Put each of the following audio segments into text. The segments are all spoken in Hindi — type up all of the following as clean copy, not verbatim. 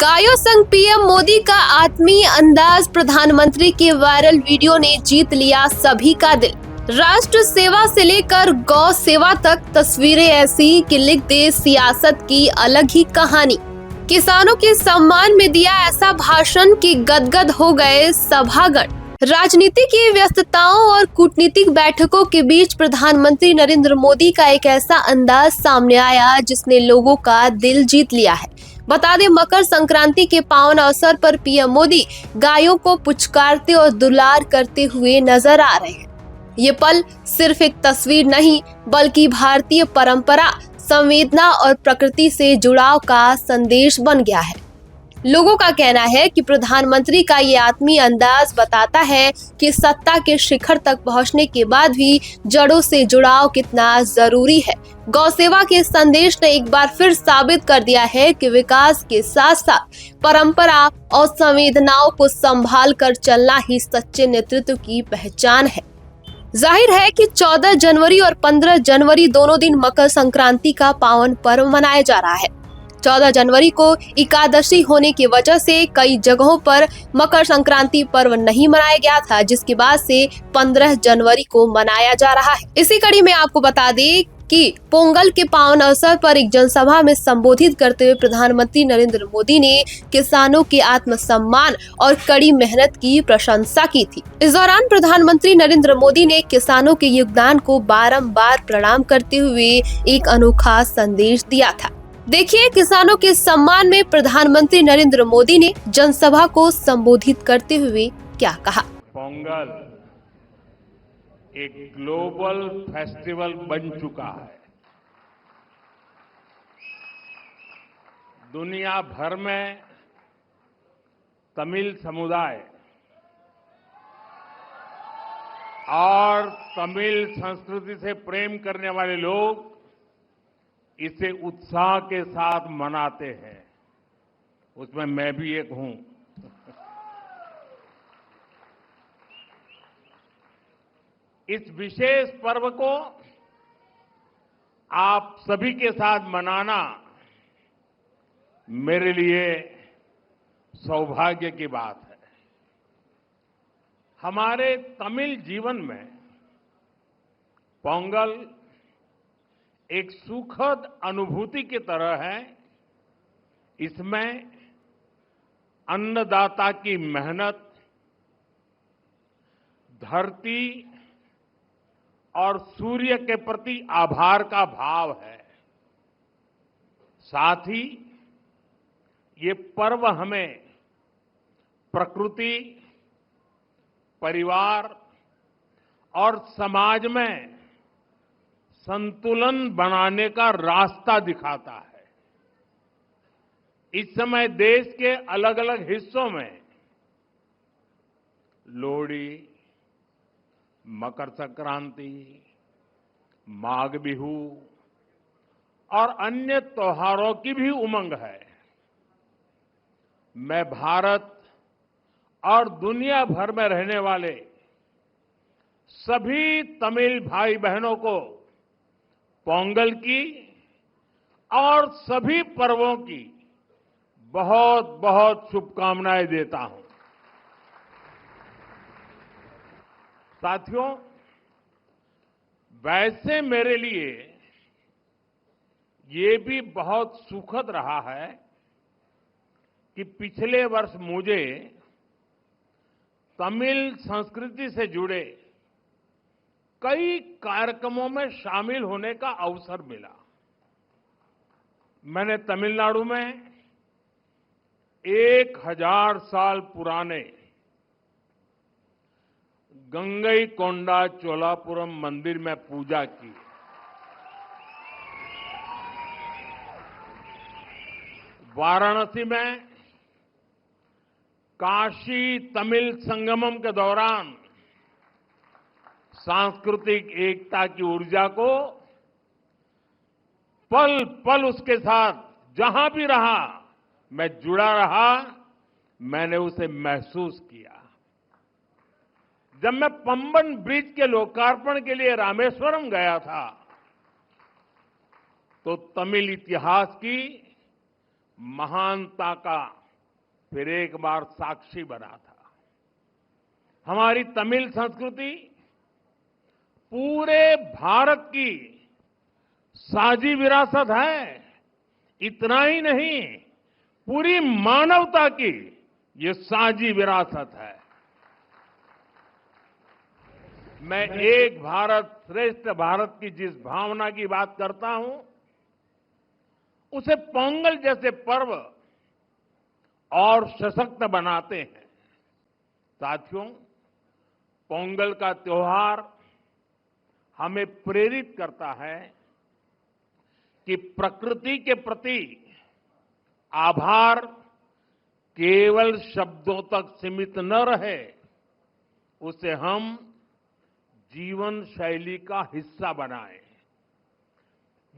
गायों संग पीएम मोदी का आत्मीय अंदाज, प्रधानमंत्री के वायरल वीडियो ने जीत लिया सभी का दिल। राष्ट्र सेवा से लेकर गौ सेवा तक तस्वीरें ऐसी कि लिख दे सियासत की अलग ही कहानी। किसानों के सम्मान में दिया ऐसा भाषण कि गदगद हो गए सभागण। राजनीति की व्यस्तताओं और कूटनीतिक बैठकों के बीच प्रधानमंत्री नरेंद्र मोदी का एक ऐसा अंदाज सामने आया जिसने लोगों का दिल जीत लिया है। बता दें, मकर संक्रांति के पावन अवसर पर पीएम मोदी गायों को पुचकारते और दुलार करते हुए नजर आ रहे हैं। ये पल सिर्फ एक तस्वीर नहीं, बल्कि भारतीय परंपरा, संवेदना और प्रकृति से जुड़ाव का संदेश बन गया है। लोगों का कहना है कि प्रधानमंत्री का ये आत्मीय अंदाज बताता है कि सत्ता के शिखर तक पहुंचने के बाद भी जड़ों से जुड़ाव कितना जरूरी है। गौ सेवा के संदेश ने एक बार फिर साबित कर दिया है कि विकास के साथ साथ परंपरा और संवेदनाओं को संभाल कर चलना ही सच्चे नेतृत्व की पहचान है। जाहिर है कि 14 जनवरी और 15 जनवरी दोनों दिन मकर संक्रांति का पावन पर्व मनाया जा रहा है। 14 जनवरी को एकादशी होने की वजह से कई जगहों पर मकर संक्रांति पर्व नहीं मनाया गया था, जिसके बाद से 15 जनवरी को मनाया जा रहा है। इसी कड़ी में आपको बता दें कि पोंगल के पावन अवसर पर एक जनसभा में संबोधित करते हुए प्रधानमंत्री नरेंद्र मोदी ने किसानों के आत्मसम्मान और कड़ी मेहनत की प्रशंसा की थी। इस दौरान प्रधानमंत्री नरेंद्र मोदी ने किसानों के योगदान को बारंबार प्रणाम करते हुए एक अनोखा संदेश दिया था। देखिए, किसानों के सम्मान में प्रधानमंत्री नरेंद्र मोदी ने जनसभा को संबोधित करते हुए क्या कहा। पोंगल एक ग्लोबल फेस्टिवल बन चुका है। दुनिया भर में तमिल समुदाय और तमिल संस्कृति से प्रेम करने वाले लोग इसे उत्साह के साथ मनाते हैं। उसमें मैं भी एक हूं। इस विशेष पर्व को आप सभी के साथ मनाना मेरे लिए सौभाग्य की बात है। हमारे तमिल जीवन में पोंगल एक सुखद अनुभूति की तरह है। इसमें अन्नदाता की मेहनत, धरती और सूर्य के प्रति आभार का भाव है। साथ ही ये पर्व हमें प्रकृति, परिवार और समाज में संतुलन बनाने का रास्ता दिखाता है। इस समय देश के अलग अलग हिस्सों में लोहड़ी, मकर संक्रांति, माघ बिहू और अन्य त्योहारों की भी उमंग है। मैं भारत और दुनिया भर में रहने वाले सभी तमिल भाई बहनों को पोंगल की और सभी पर्वों की बहुत बहुत शुभकामनाएं देता हूं। साथियों, वैसे मेरे लिए ये भी बहुत सुखद रहा है कि पिछले वर्ष मुझे तमिल संस्कृति से जुड़े कई कार्यक्रमों में शामिल होने का अवसर मिला। मैंने तमिलनाडु में 1000 साल पुराने गंगईकोंडा चोलापुरम मंदिर में पूजा की। वाराणसी में काशी तमिल संगमम के दौरान सांस्कृतिक एकता की ऊर्जा को पल पल उसके साथ जहां भी रहा मैं जुड़ा रहा, मैंने उसे महसूस किया। जब मैं पंबन ब्रिज के लोकार्पण के लिए रामेश्वरम गया था तो तमिल इतिहास की महानता का फिर एक बार साक्षी बना था। हमारी तमिल संस्कृति पूरे भारत की साझी विरासत है। इतना ही नहीं, पूरी मानवता की ये साझी विरासत है। मैं एक भारत श्रेष्ठ भारत की जिस भावना की बात करता हूं, उसे पोंगल जैसे पर्व और सशक्त बनाते हैं। साथियों, पोंगल का त्योहार हमें प्रेरित करता है कि प्रकृति के प्रति आभार केवल शब्दों तक सीमित न रहे, उसे हम जीवन शैली का हिस्सा बनाएं।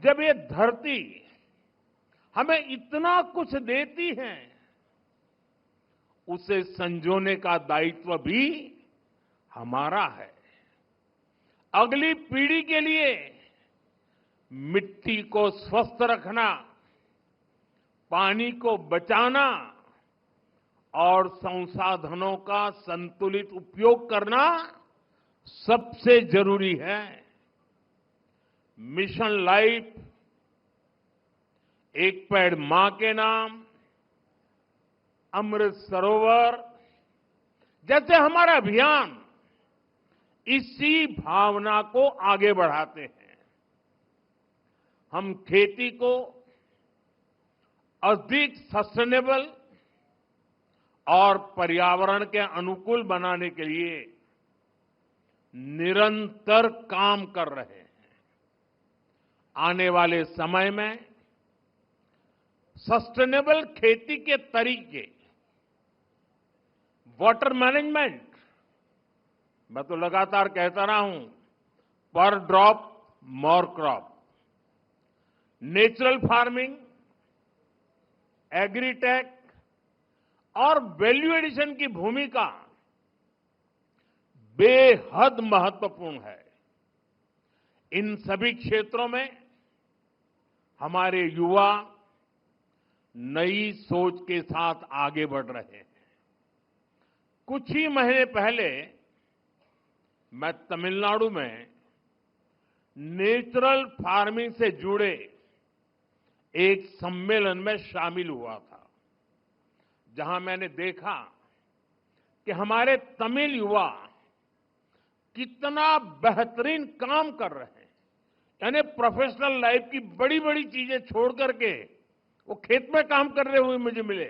जब ये धरती हमें इतना कुछ देती है, उसे संजोने का दायित्व भी हमारा है। अगली पीढ़ी के लिए मिट्टी को स्वस्थ रखना, पानी को बचाना और संसाधनों का संतुलित उपयोग करना सबसे जरूरी है। मिशन लाइफ, एक पेड़ मां के नाम, अमृत सरोवर जैसे हमारा अभियान इसी भावना को आगे बढ़ाते हैं। हम खेती को अधिक सस्टेनेबल और पर्यावरण के अनुकूल बनाने के लिए निरंतर काम कर रहे हैं। आने वाले समय में सस्टेनेबल खेती के तरीके, वाटर मैनेजमेंट, मैं तो लगातार कहता रहा हूं, पर drop more crop, natural farming, agritech और वैल्यू एडिशन की भूमिका बेहद महत्वपूर्ण है। इन सभी क्षेत्रों में हमारे युवा नई सोच के साथ आगे बढ़ रहे हैं। कुछ ही महीने पहले मैं तमिलनाडु में नेचुरल फार्मिंग से जुड़े एक सम्मेलन में शामिल हुआ था, जहां मैंने देखा कि हमारे तमिल युवा कितना बेहतरीन काम कर रहे हैं। यानी प्रोफेशनल लाइफ की बड़ी बड़ी चीजें छोड़ करके वो खेत में काम कर रहे हुए मुझे मिले।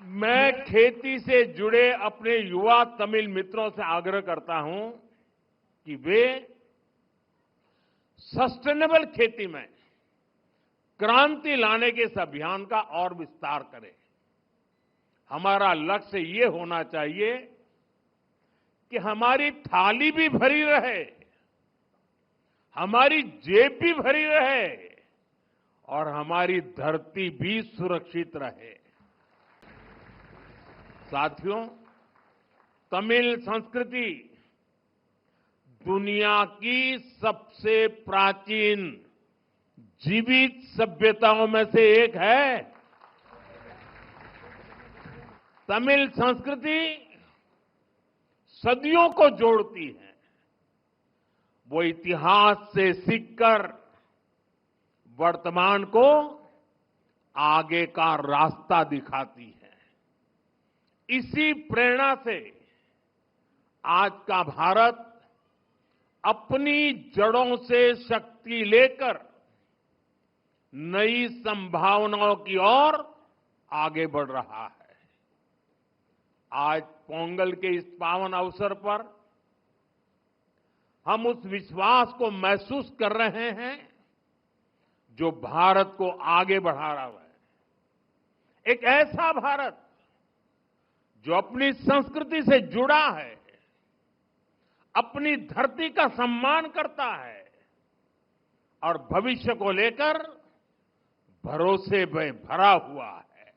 मैं खेती से जुड़े अपने युवा तमिल मित्रों से आग्रह करता हूं कि वे सस्टेनेबल खेती में क्रांति लाने के इस अभियान का और विस्तार करें। हमारा लक्ष्य ये होना चाहिए कि हमारी थाली भी भरी रहे, हमारी जेब भी भरी रहे और हमारी धरती भी सुरक्षित रहे। साथियों, तमिल संस्कृति दुनिया की सबसे प्राचीन जीवित सभ्यताओं में से एक है। तमिल संस्कृति सदियों को जोड़ती है। वो इतिहास से सीखकर वर्तमान को आगे का रास्ता दिखाती है। इसी प्रेरणा से आज का भारत अपनी जड़ों से शक्ति लेकर नई संभावनाओं की ओर आगे बढ़ रहा है। आज पोंगल के इस पावन अवसर पर हम उस विश्वास को महसूस कर रहे हैं जो भारत को आगे बढ़ा रहा है। एक ऐसा भारत जो अपनी संस्कृति से जुड़ा है, अपनी धरती का सम्मान करता है और भविष्य को लेकर भरोसे में भरा हुआ है।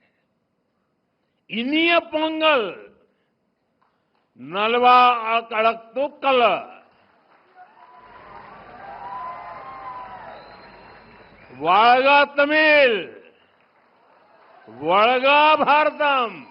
इनिय पोंगल नलवा अकड़क्तुक्कल, वागा तमिल। वळगा भारतम